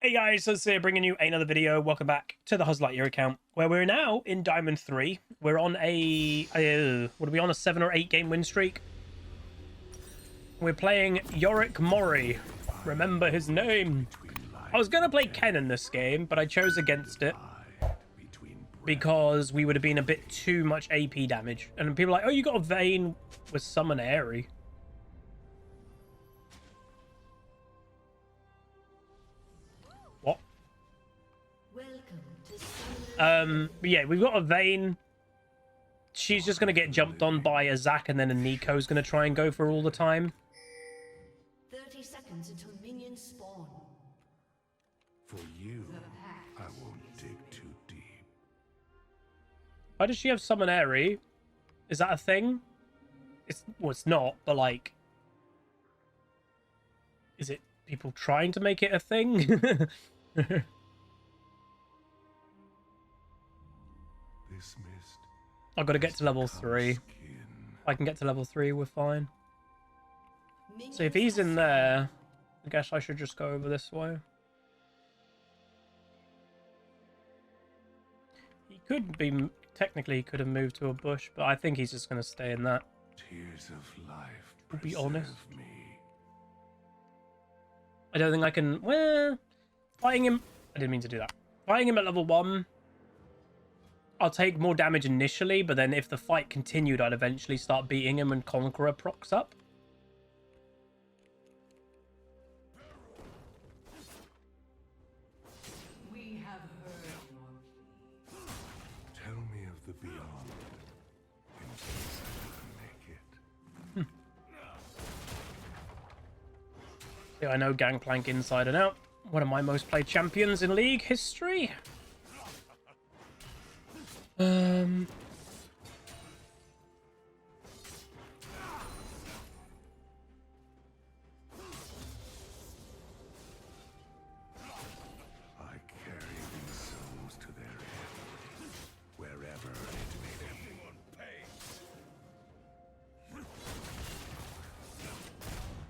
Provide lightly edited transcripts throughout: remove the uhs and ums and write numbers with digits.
Hey guys, so here bringing you another video. Welcome back to the Huslight Yorick account, where we're now in Diamond 3. We're on what are we on, a 7 or 8 game win streak? We're playing Yorick Mori. Remember his name. I was going to play Ken in this game, but I chose against it because we would have been a bit too much AP damage. And people are like, oh, you got a Vayne with Summon Airy. What? But yeah, we've got a Vayne. She's just going to get jumped on by a Zac, and then a Nico's going to try and go for all the time. 30 seconds until minions spawn. For you, I won't dig too deep. Why does she have Summon Airy? Is that a thing? Well, it's not, but like... Is it people trying to make it a thing? This mist. I've got to get to level 3. If I can get to level 3, we're fine. So if he's in there, I guess I should just go over this way. He could be... Technically, he could have moved to a bush, but I think he's just going to stay in that. Tears of life. To be honest. Me. I don't think I can... Well, fighting him... I didn't mean to do that. Fighting him at level 1... I'll take more damage initially, but then if the fight continued, I'd eventually start beating him when Conqueror procs up. We have heard your plea. Tell me of the beyond. In case I can make it. Yeah, I know Gangplank inside and out. One of my most played champions in League history. I carry these souls to their end, wherever it may be.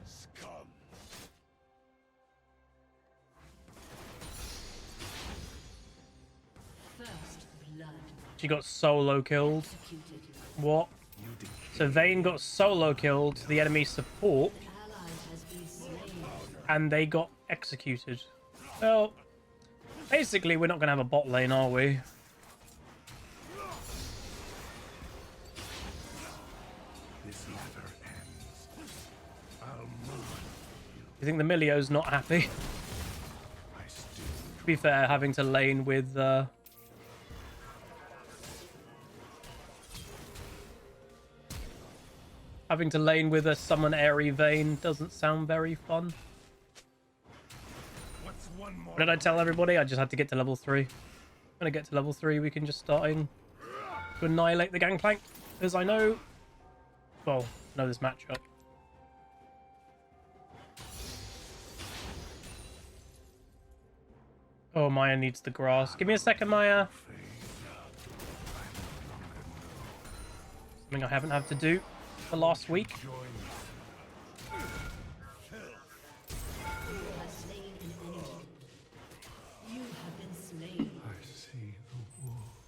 Scum. First blood. She got solo killed. What? So Vayne got solo killed to the enemy support, Ally has been slain. and they got executed. Well, basically, we're not going to have a bot lane, are we? This never ends. I'll move. You think the Milio's not happy? I still To be fair, having to lane with... Having to lane with a Summon Airy Vayne doesn't sound very fun. What's one more? What did I tell everybody? I just had to get to level 3. When I get to level 3, we can just start in to annihilate the Gangplank. Because I know... Well, know this matchup. Oh, Maya needs the grass. Give me a second, Maya. Something I haven't had to do for last week. You have slain an enemy. You have been slain. I see the wolf.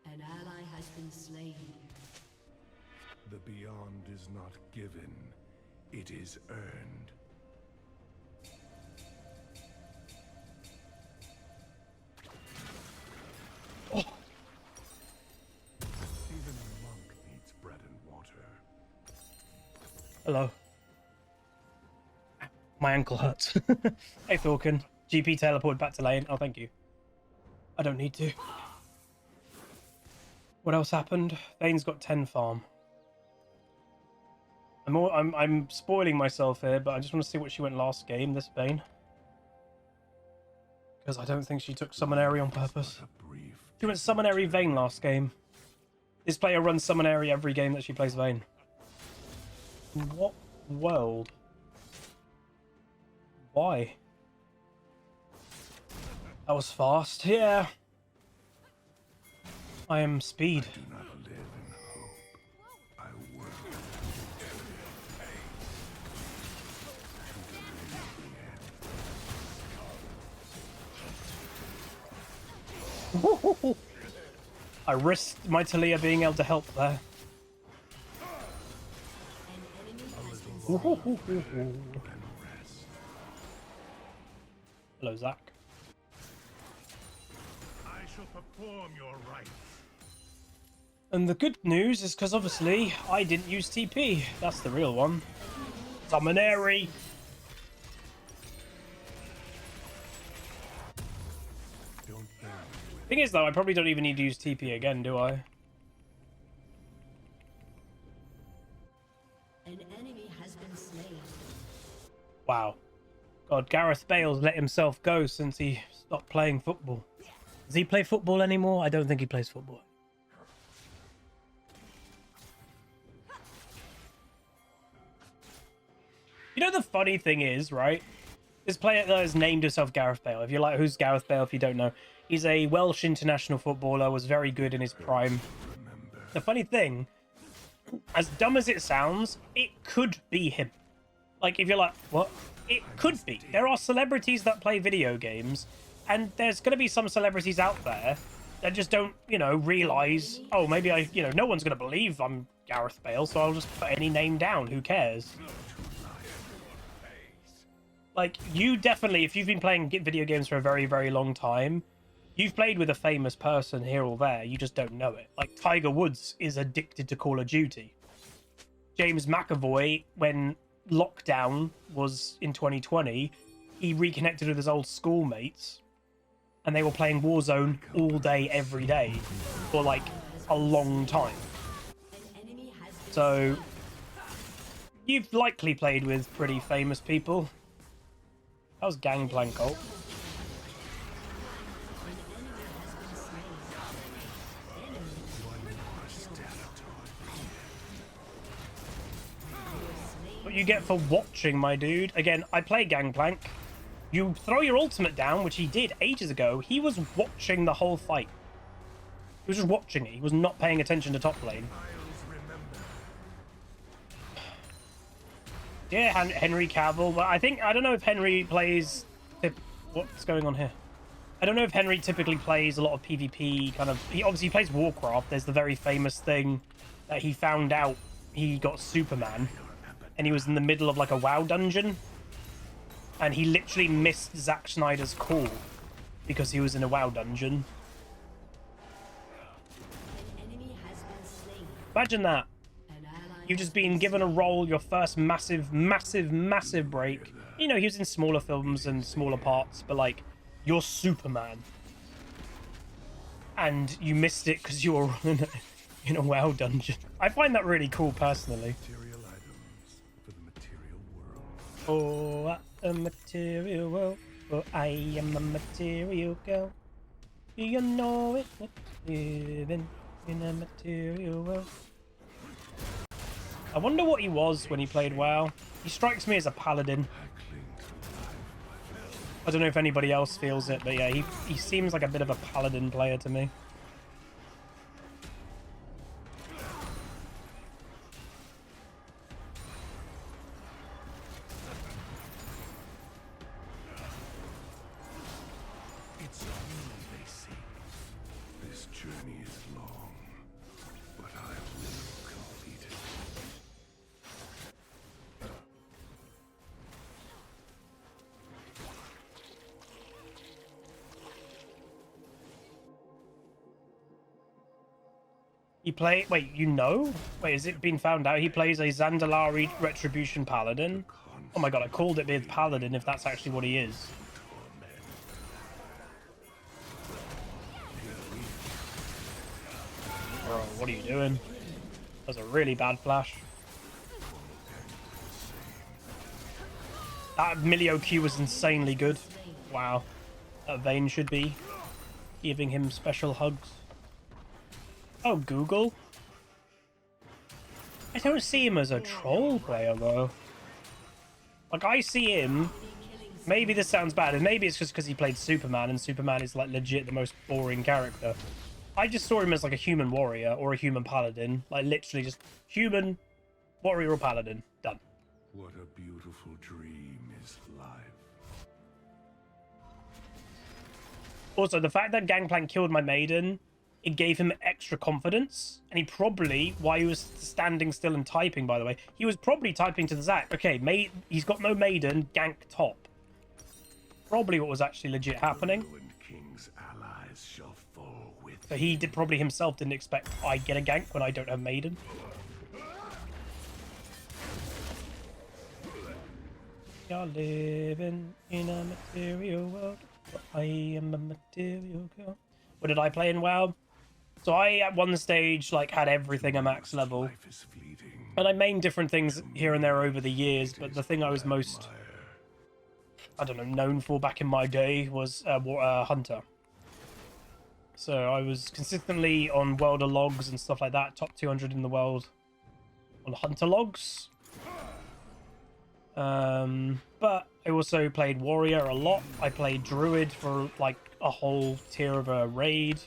An ally has been slain. The beyond is not given, it is earned. Even a monk needs bread and water. Hello. My ankle hurts. Hey, Falcon. GP teleport back to lane. Oh, thank you. I don't need to. What else happened? Vayne's got 10 farm. I'm spoiling myself here, but I just want to see what she went last game, this Vayne. Because I don't think she took Summon Airy on purpose. A brief She went Summon Airy Vayne last game. This player runs Summon Airy every game that she plays Vayne. What world? Why? That was fast. Yeah. I am speed. do not live in hope. I work. I risked my Talia being able to help there. Hello, Zach. I shall perform your rites. And the good news is because obviously I didn't use TP. That's the real one. Dominary. Don't burn me with Thing is though, I probably don't even need to use TP again, do I? An enemy has been slain. Wow. God, Gareth Bale's let himself go since he stopped playing football. Does he play football anymore? I don't think he plays football. You know the funny thing is, right? This player that has named himself Gareth Bale. If you're like, who's Gareth Bale if you don't know? He's a Welsh international footballer, was very good in his prime. The funny thing, as dumb as it sounds, it could be him. Like, if you're like, what? It could be. There are celebrities that play video games, and there's going to be some celebrities out there that just don't, you know, realize, oh, maybe I, you know, no one's going to believe I'm Gareth Bale, so I'll just put any name down. Who cares? Like, you definitely, if you've been playing video games for a very, very long time, you've played with a famous person here or there. You just don't know it. Like, Tiger Woods is addicted to Call of Duty. James McAvoy, when lockdown was in 2020, he reconnected with his old schoolmates, and they were playing Warzone all day, every day, for, like, a long time. So, you've likely played with pretty famous people. That was Gangplank ult. What you get for watching, my dude. Again, I play Gangplank. You throw your ultimate down, which he did ages ago. He was watching the whole fight. He was just watching it. He was not paying attention to top lane. Yeah, Henry Cavill, but I don't know if Henry plays... What's going on here? I don't know if Henry typically plays a lot of PvP kind of... He obviously plays Warcraft. There's the very famous thing that he found out he got Superman, and he was in the middle of like a WoW dungeon, and he literally missed Zack Snyder's call because he was in a WoW dungeon. Imagine that. You've just been given a role, your first massive, massive, massive break. You know, he was in smaller films and smaller parts, but like, you're Superman. And you missed it because you were in a WoW dungeon. I find that really cool, personally. material items for the material world. Oh, a material world. Oh, I am a material girl. Do you know it? Living in a material world. I wonder what he was when he played WoW. He strikes me as a paladin. I don't know if anybody else feels it, but yeah, he seems like a bit of a paladin player to me. It's you they seek. This journey is long, but I will complete it. He play... Wait, you know? Wait, has it been found out? He plays a Zandalari Retribution Paladin? Oh my god, I called it with Paladin if that's actually what he is. Bro, what are you doing? That was a really bad flash. That Milio Q was insanely good. Wow. That Vayne should be giving him special hugs. Oh, Google. I don't see him as a troll player, though. Like, I see him... Maybe this sounds bad, and maybe it's just because he played Superman, and Superman is, like, legit the most boring character. I just saw him as, like, a human warrior or a human paladin. Like, literally just human, warrior or paladin. Done. What a beautiful dream is life. Also, the fact that Gangplank killed my maiden, it gave him extra confidence. And he probably, while he was standing still and typing, by the way, he was probably typing to the Zac. Okay, he's got no maiden, gank top. Probably what was actually legit happening. King's allies shall fall with So he probably himself didn't expect I get a gank when I don't have maiden. You're living in a material world, but I am a material girl. What did I play in WoW? So I, at one stage, like, had everything at max level. life is fleeting. And I mained different things here and there over the years, but the thing I was most, I don't know, known for back in my day was Hunter. So I was consistently on World of Logs and stuff like that, top 200 in the world on Hunter logs. But I also played Warrior a lot. I played Druid for like a whole tier of a raid.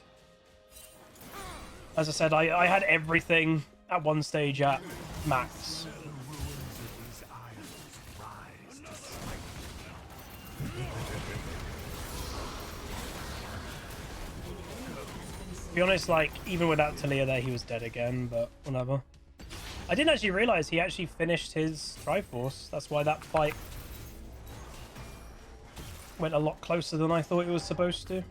As I said, I had everything at one stage at max. To be honest, like, even without Talia there, he was dead again, but whatever. I didn't actually realize he actually finished his Triforce. That's why that fight went a lot closer than I thought it was supposed to.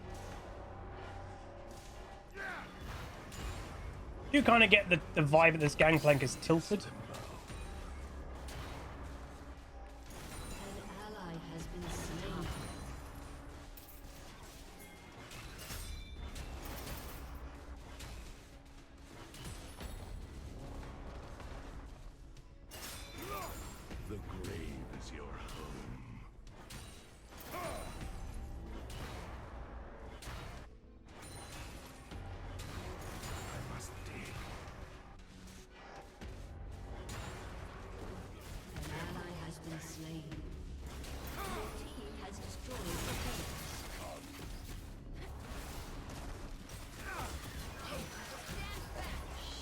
You kind of get the vibe that this Gangplank is tilted. An ally has been slain. The grave is your home. I must dig. An ally has been slain. Your team has destroyed the turret.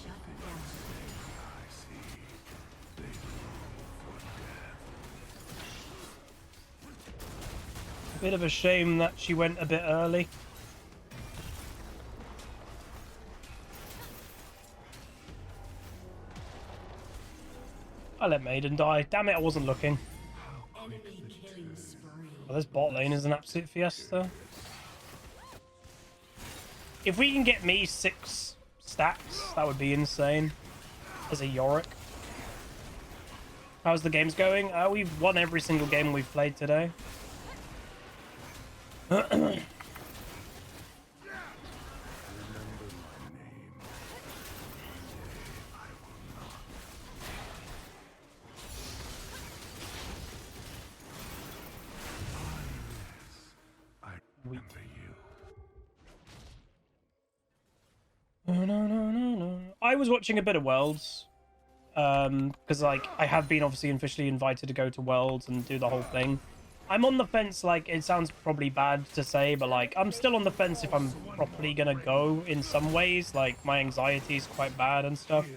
Shut down. I see. They long for death. Bit of a shame that she went a bit early. I let Maiden die. Damn it, I wasn't looking. Enemy killing spree. Well, this bot lane is an absolute fiesta. If we can get me 6 stacks, that would be insane. As a Yorick. How's the games going? We've won every single game we've played today. I remember you. No. I was watching a bit of Worlds. Because, like, I have been obviously officially invited to go to Worlds and do the whole thing. I'm on the fence, like, it sounds probably bad to say, but, like, I'm still on the fence if I'm properly gonna go in some ways. Like, my anxiety is quite bad and stuff.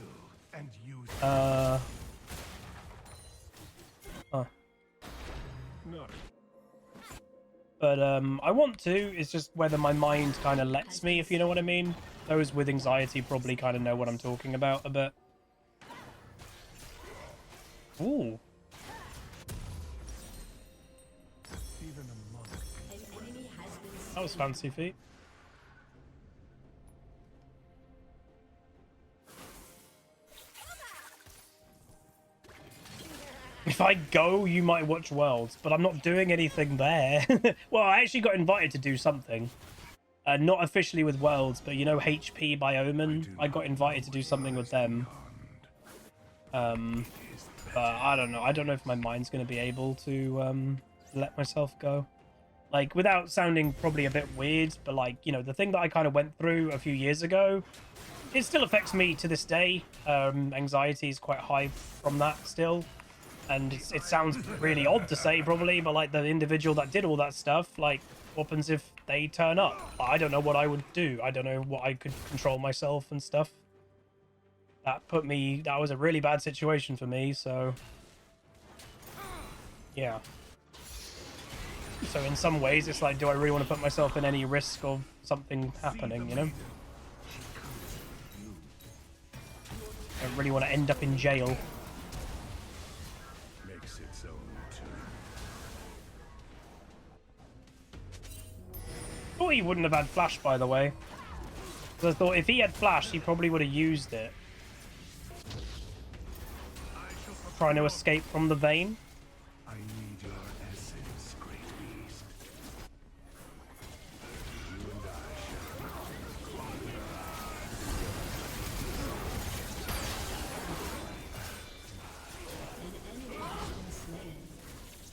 And use Huh. not But, I want to. It's just whether my mind kind of lets me, if you know what I mean. Those with anxiety probably kind of know what I'm talking about a bit. Ooh. even a monk. An enemy has been slain. That was fancy feet. If I go, you might watch Worlds, but I'm not doing anything there. Well, I actually got invited to do something. Not officially with Worlds, but you know HP by Omen? I got invited to do something with them. But I don't know. I don't know if my mind's going to be able to let myself go. Like, without sounding probably a bit weird, but like, you know, the thing that I kind of went through a few years ago, it still affects me to this day. Anxiety is quite high from that still. And it sounds really odd to say probably, but like the individual that did all that stuff, like, what happens if they turn up? I don't know what I would do. I don't know what I could control myself and stuff. That was a really bad situation for me, so yeah. So in some ways, it's like, do I really want to put myself in any risk of something happening, you know? I don't really want to end up in jail. Makes its own tune. Thought he wouldn't have had flash, by the way. Because I thought if he had flash, he probably would have used it. Trying to escape from the vein. I need your essence, great beast.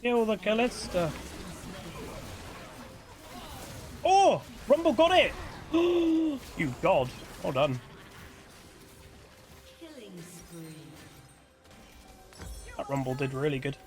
You and Steal the Callista. Oh! Rumble got it! You god. Well done. Killing spree. That Rumble did really good.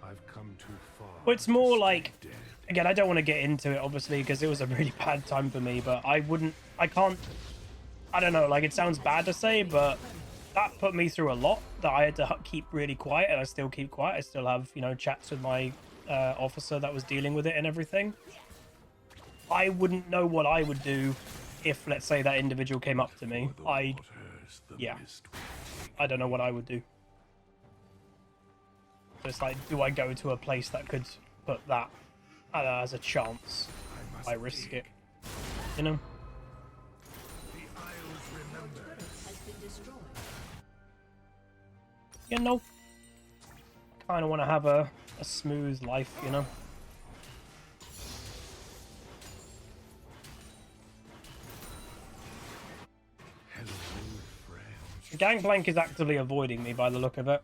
I've come too far. Well, it's more like, Dead. again, I don't want to get into it, obviously, because it was a really bad time for me, but I don't know, like, it sounds bad to say, but that put me through a lot that I had to keep really quiet, and I still keep quiet. I still have, you know, chats with my officer that was dealing with it and everything. I wouldn't know what I would do if, let's say, that individual came up to me. The waters, the yeah. mist I don't know what I would do. So it's like, do I go to a place that could put that as a chance? I risk it, you know? The Isles remember. Has been destroyed. You know, I kind of want to have a smooth life, you know? Hello, friend. Gangplank is actively avoiding me by the look of it.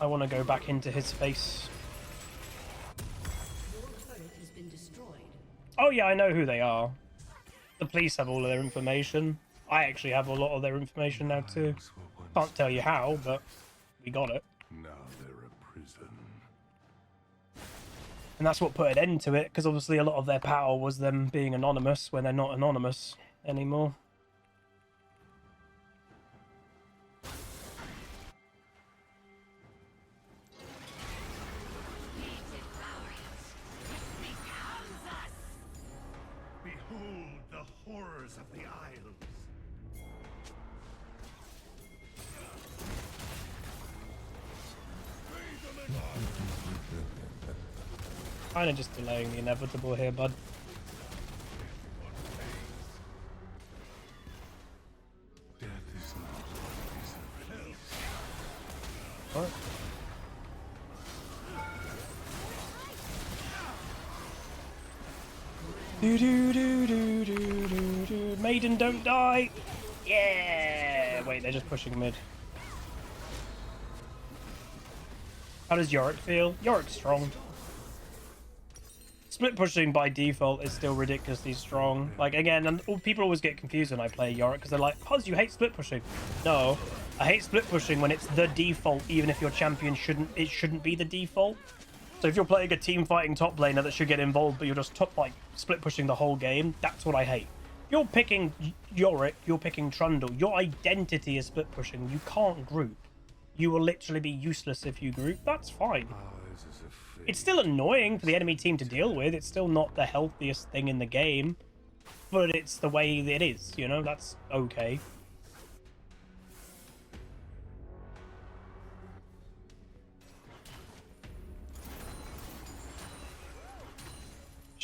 I want to go back into his face. Your turret has been destroyed. Oh yeah, I know who they are. The police have all of their information. I actually have a lot of their information now too. Isles were once- Can't tell you how, but we got it. Now they're a prison. And that's what put an end to it, because obviously a lot of their power was them being anonymous when they're not anonymous anymore. Behold the horrors of the Isles. Kind of just delaying the inevitable here, bud. Death is not always a What? Do do do do do do do. Maiden, don't die. Yeah. Wait, they're just pushing mid. How does Yorick feel? Yorick's strong. Split pushing by default is still ridiculously strong. Like, again, and people always get confused when I play Yorick because they're like, Huz, you hate split pushing. No, I hate split pushing when it's the default, even if your champion shouldn't be the default. So if you're playing a team fighting top laner that should get involved, but you're just split pushing the whole game, that's what I hate. You're picking Yorick, you're picking Trundle. Your identity is split pushing. You can't group. You will literally be useless if you group. That's fine. ours is a fate. It's still annoying for the enemy team to deal with. It's still not the healthiest thing in the game. But it's the way it is, you know? That's okay.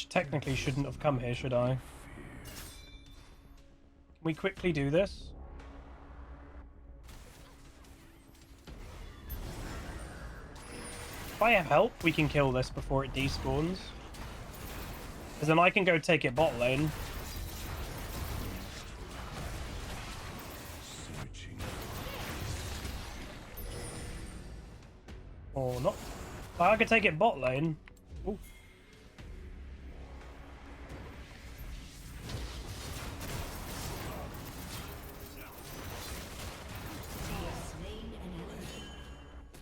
Technically shouldn't have come here, should I? Can we quickly do this? If I have help, we can kill this before it despawns. Because then I can go take it bot lane. Searching. Or not. I could take it bot lane. Ooh.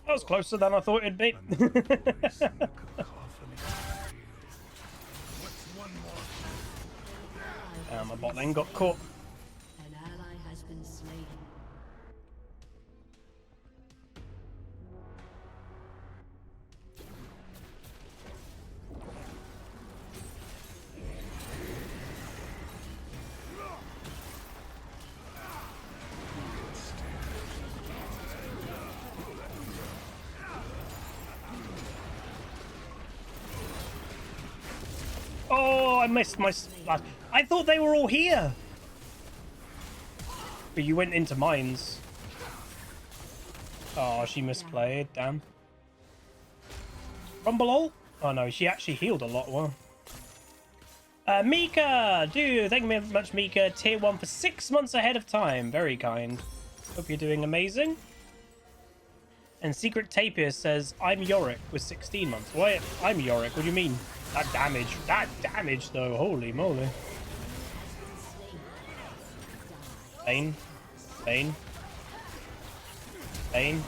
That was closer than I thought it'd be. Another voice in the cacophony of tales. My bot lane got caught. An ally has been slain. Oh, I missed my splash. I thought they were all here. But you went into mines. Oh, she misplayed. Damn. Rumble all? Oh no, she actually healed a lot. Wow. Mika! Dude, thank you very much, Mika. Tier 1 for 6 months ahead of time. Very kind. Hope you're doing amazing. And Secret Tapir says, I'm Yorick with 16 months. Why? I'm Yorick. What do you mean? That damage. That damage, though. Holy moly. Bane. Bane. Bane.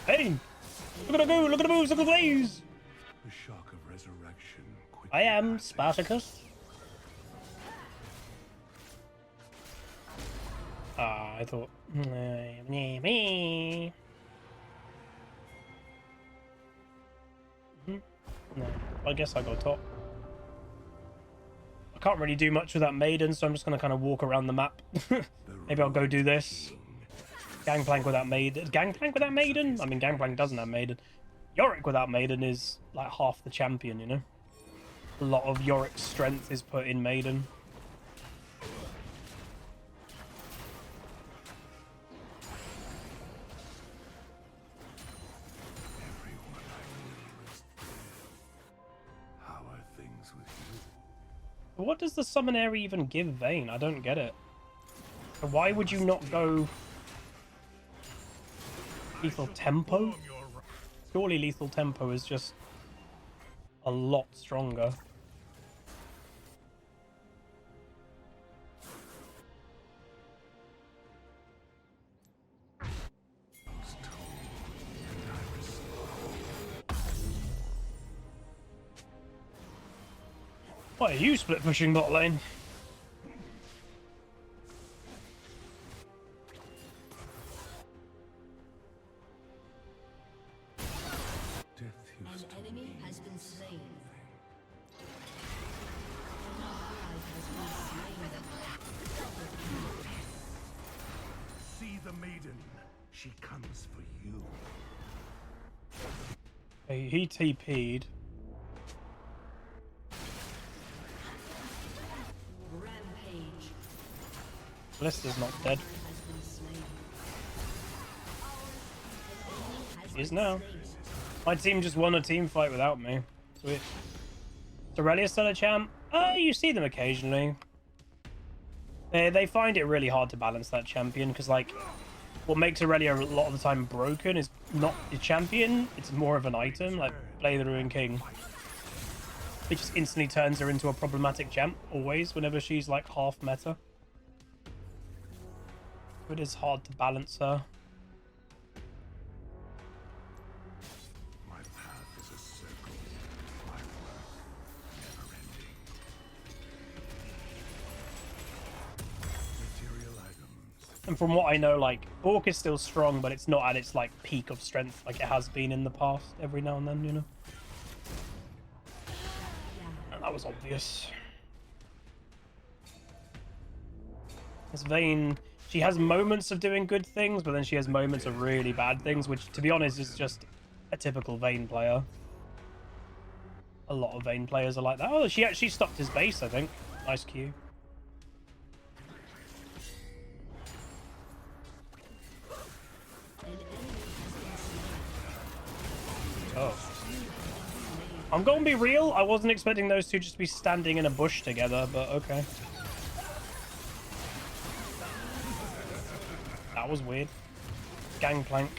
Bane! Look at the go! Look at the moves! Look at the blaze! The shock of resurrection quickly I am passes. Spartacus. Ah, I thought... No, I guess I go top. I can't really do much with that maiden, so I'm just going to kind of walk around the map. Maybe I'll go do this. Gangplank without maiden. Gangplank without maiden? I mean, Gangplank doesn't have maiden. Yorick without maiden is like half the champion, you know? A lot of Yorick's strength is put in maiden. Everyone I knew is dead. How are things with you? But what does the Summonary even give Vayne? I don't get it. So why would you not go Lethal Tempo? Surely Lethal Tempo is just a lot stronger. Was told, and I respond. Why are you split pushing bot lane? Death An used to enemy mean has been slain. something. An ally has been slain. See the maiden. She comes for you. He TP'd. Rampage. Blister's not dead. Has been slain. An enemy has He is been now. slain. My team just won a team fight without me. Sweet. Is Aurelia still a champ? You see them occasionally. They find it really hard to balance that champion because, like, what makes Aurelia a lot of the time broken is not the champion, it's more of an item, like Play the Ruined King. It just instantly turns her into a problematic champ, always, whenever she's, like, half meta. It is hard to balance her. My path is a circle. My work never ending. Material items. And from what I know, like, Orc is still strong, but it's not at its, like, peak of strength like it has been in the past, every now and then, you know? And that was obvious. This Vayne, she has moments of doing good things, but then she has moments of really bad things, which, to be honest, is just a typical Vayne player. A lot of Vayne players are like that. Oh, she actually stopped his base, I think. Nice Q. Oh. I'm gonna be real, I wasn't expecting those two just to be standing in a bush together, but okay. That was weird. Gangplank.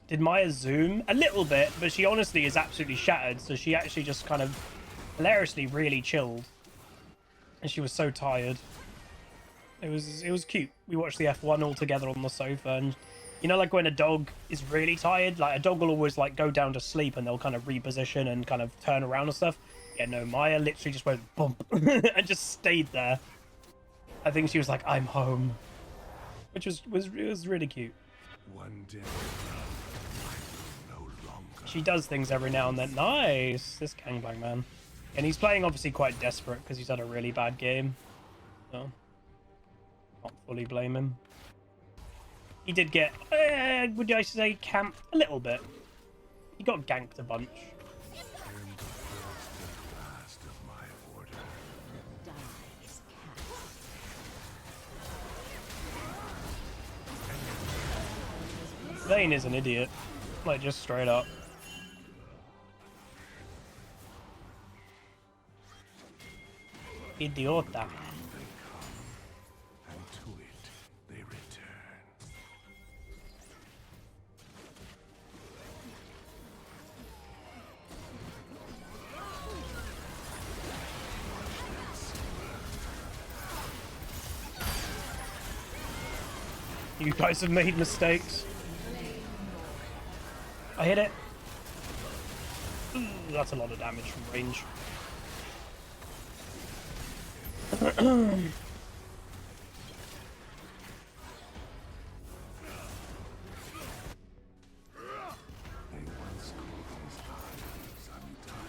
Did Maya zoom? A little bit, but she honestly is absolutely shattered, so she actually just kind of hilariously really chilled. And she was so tired. It was cute. We watched the F1 all together on the sofa, and you know, like when a dog is really tired, like a dog will always like go down to sleep and they'll kind of reposition and kind of turn around and stuff. Yeah, no, Maya literally just went bump and just stayed there. I think she was like, "I'm home," which was really cute. One day, I will no longer. She does things every now and then. Nice, this gangbang man, and he's playing obviously quite desperate because he's had a really bad game. So, can't fully blame him. He did get, would I say, camped a little bit. He got ganked a bunch. I am the first and last of my order. Die is cast. Vayne is an idiot. Like, just straight up. Idiota. And to it they return. You guys have made mistakes. I hit it. Ooh, that's a lot of damage from range. They once called these islands undying.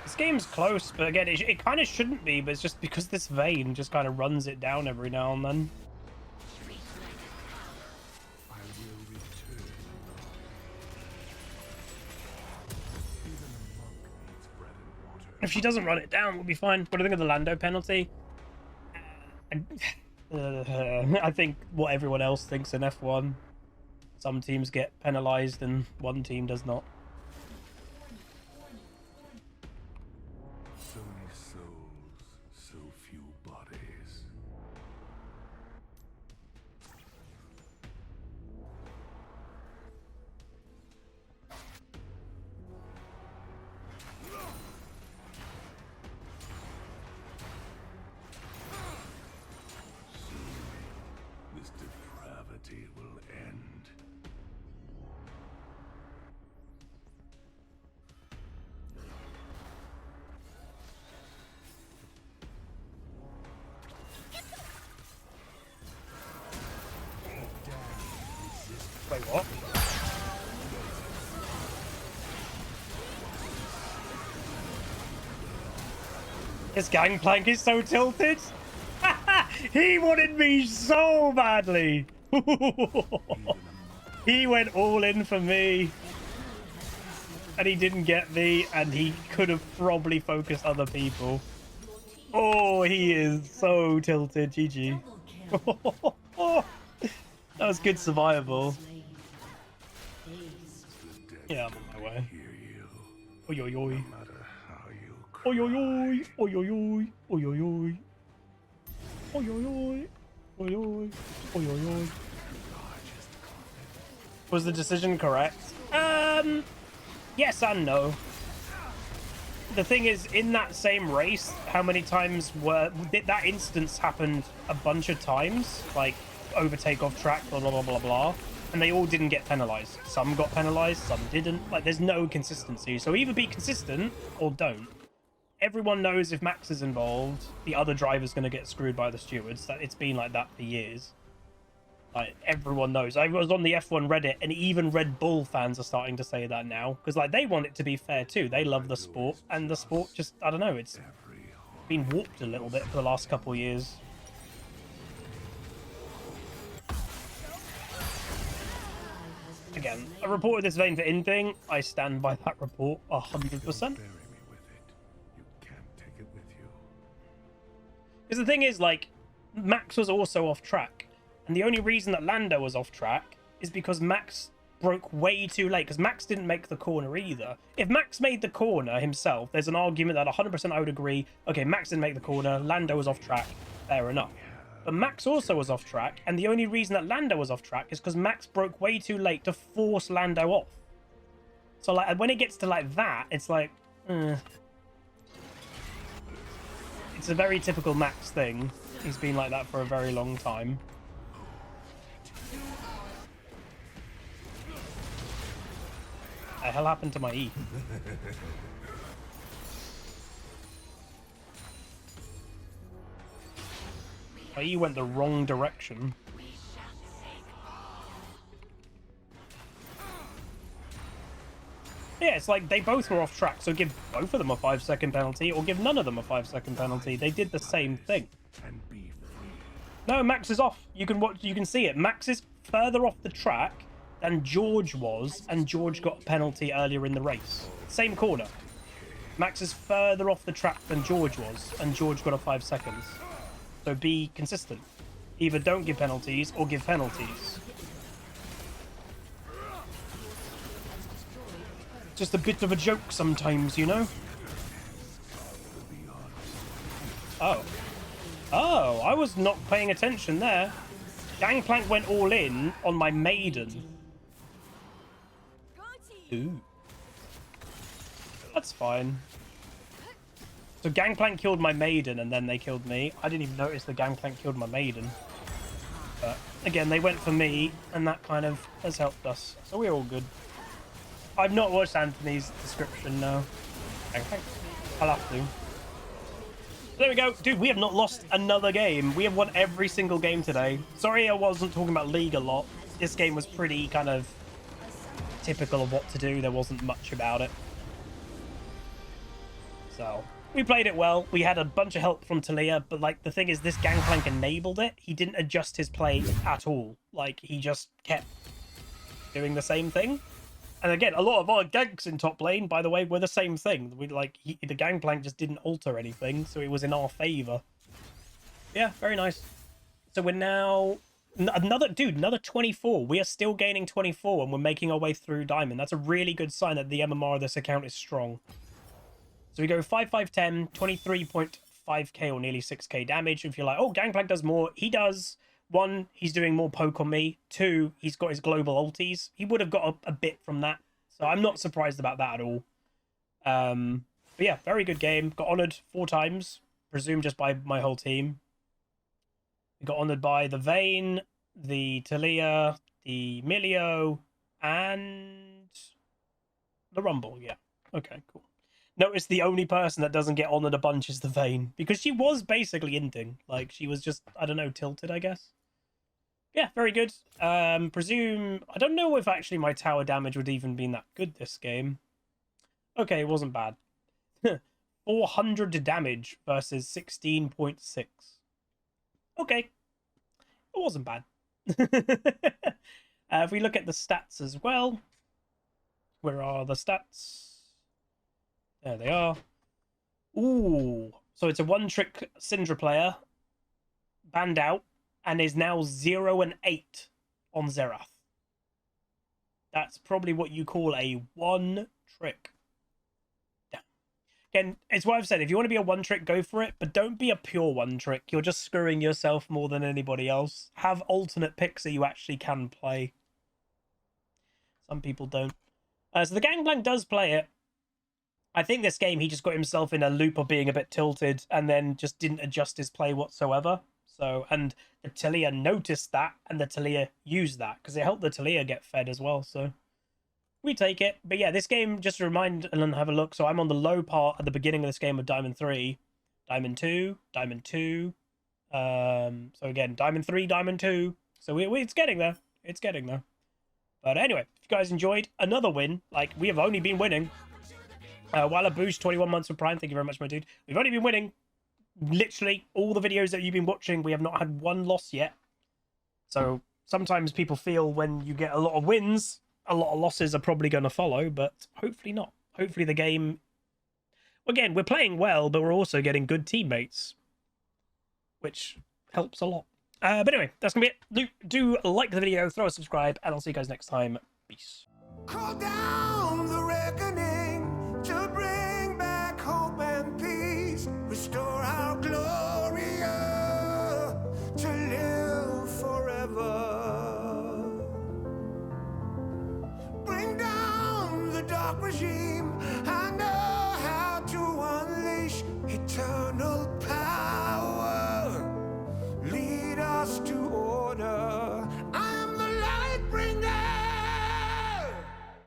This game's close, but again, it kind of shouldn't be, but it's just because this Vayne just kind of runs it down every now and then. I will return. Even a monk needs bread and water. If she doesn't run it down, we'll be fine. What do you think of the Lando penalty? I think what everyone else thinks in F1. Some teams get penalised and one team does not. So many souls, so few bodies. Soon, this depravity will end. Wait, what? His gangplank is so tilted. He wanted me so badly. He went all in for me. And he didn't get me, and he could have probably focused other people. Oh, he is so tilted. GG. That was good survival. Slain. Dazed. Yeah, I'm on my way. Hear you, Oi, oi, oi. no matter how you cry. Oi, oi, oi. Oi, oi, oi. Oi, oi, oi. Oi, oi, oi. Oi, oi. Oi, oi, oi. Was the decision correct? Yes and no. The thing is, in that same race, how many times did that instance happened a bunch of times? Like, overtake off track, blah, blah, blah, blah, blah. And they all didn't get penalized. Some got penalized, some didn't. Like, there's no consistency. So either be consistent or don't. Everyone knows if Max is involved, the other driver's going to get screwed by the stewards. That it's been like that for years. Like, everyone knows. I was on the F1 Reddit, and even Red Bull fans are starting to say that now. Because, like, they want it to be fair, too. They love the sport. And the sport just, I don't know, it's been warped a little bit for the last couple of years. Again, I reported this Vayne for in thing. I stand by that report 100%. Bury me with it. You can't take it with you. Because the thing is, like, Max was also off track. And the only reason that Lando was off track is because Max broke way too late. Because Max didn't make the corner either. If Max made the corner himself, there's an argument that 100% I would agree. Okay, Max didn't make the corner. Lando was off track. Fair enough. But Max also was off track, and the only reason that Lando was off track is because Max broke way too late to force Lando off. So like when it gets to like that, it's like, it's a very typical Max thing. He's been like that for a very long time. What the hell happened to my E? My E went the wrong direction. Yeah, it's like they both were off track, so give both of them a 5-second penalty or give none of them a 5-second penalty. They did the same thing. No, Max is off. You can see it. Max is further off the track than George was, and George got a penalty earlier in the race. Same corner. Max is further off the track than George was, and George got a 5 seconds. So be consistent. Either don't give penalties or give penalties. Just a bit of a joke sometimes, you know? Oh. Oh, I was not paying attention there. Gangplank went all in on my maiden. Ooh. That's fine. So Gangplank killed my maiden and then they killed me. I didn't even notice the Gangplank killed my maiden. But again, they went for me and that kind of has helped us. So we're all good. I've not watched Anthony's description, no. Gangplank. I'll have to. There we go. Dude, we have not lost another game. We have won every single game today. Sorry I wasn't talking about League a lot. This game was pretty kind of typical of what to do. There wasn't much about it. So, we played it well. We had a bunch of help from Talia, but like the thing is this Gangplank enabled it. He didn't adjust his play at all. Like he just kept doing the same thing. And again, a lot of our ganks in top lane, by the way, were the same thing. The Gangplank just didn't alter anything, so it was in our favor. Yeah, very nice. So we're now another 24. We are still gaining 24, and we're making our way through Diamond. That's a really good sign that the MMR of this account is strong. So we go 5-5-10, 23.5k or nearly 6k damage. If you're like, oh, Gangplank does more, he does. 1, he's doing more poke on me. 2, he's got his global ultis. He would have got a bit from that. So I'm not surprised about that at all. But yeah, very good game. Got honoured 4 times. Presumed just by my whole team. We got honoured by the Vayne, the Talia, the Milio, and the Rumble. Yeah. Okay, cool. Notice the only person that doesn't get honoured a bunch is the Vayne. Because she was basically inting. Like, she was just, I don't know, tilted, I guess. Yeah, very good. Presume... I don't know if actually my tower damage would even been that good this game. Okay, it wasn't bad. 400 damage versus 16.6. Okay. It wasn't bad. If we look at the stats as well. Where are the stats? There they are. Ooh. So it's a one-trick Syndra player. Banned out. And is now 0-8 on Xerath. That's probably what you call a one-trick. Yeah. Again, it's what I've said. If you want to be a one-trick, go for it. But don't be a pure one-trick. You're just screwing yourself more than anybody else. Have alternate picks that you actually can play. Some people don't. So the Gangplank does play it. I think this game, he just got himself in a loop of being a bit tilted and then just didn't adjust his play whatsoever. So, and the Talia noticed that, and the Talia used that, because it helped the Talia get fed as well, so we take it. But yeah, this game, just to remind and have a look, so I'm on the low part at the beginning of this game of Diamond 3, Diamond 2, Diamond 2, so again, Diamond 3, Diamond 2, so it's getting there, it's getting there. But anyway, if you guys enjoyed, another win, like, we have only been winning. Wallaboosh, 21 months for Prime, thank you very much, my dude. We've only been winning. Literally all the videos that you've been watching, we have not had one loss yet. So sometimes people feel when you get a lot of wins, a lot of losses are probably going to follow, but hopefully not. Hopefully the game... Again, we're playing well, but we're also getting good teammates, which helps a lot. But anyway, that's going to be it. Do like the video, throw a subscribe, and I'll see you guys next time. Peace. Call down the reckoning to bring back hope and peace. Restore our glory to dark regime. I know how to unleash eternal